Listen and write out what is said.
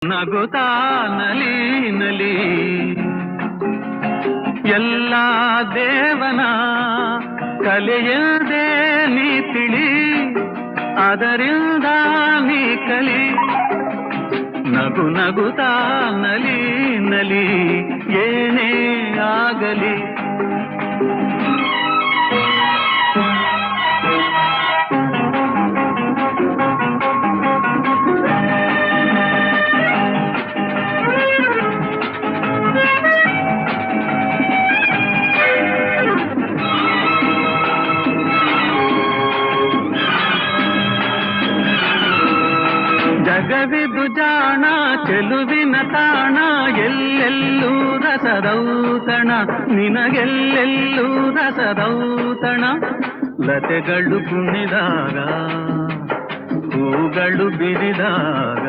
ನಗುತ್ತಾ ನಲಿ ನಲಿ ಎಲ್ಲ ದೇವನ ಕಲೆಯದೆ ನೀ ತಿಳಿ, ಅದರಿಂದ ನೀ ಕಲಿ. ನಗು ನಗುತ್ತಾ ನಲಿ ನಲಿ ಏನೇ ಆಗಲಿ. ಜಗವಿದು ಜಾಣ ಚೆಲುವಿನ ತಾಣ, ಎಲ್ಲೆಲ್ಲೂ ರಸದೌತಣ, ನಿನಗೆಲ್ಲೆಲ್ಲೂ ರಸದೌತಣ. ಲತೆಗಳು ಕುಣಿದಾಗ, ಹೂಗಳು ಬಿರಿದಾಗ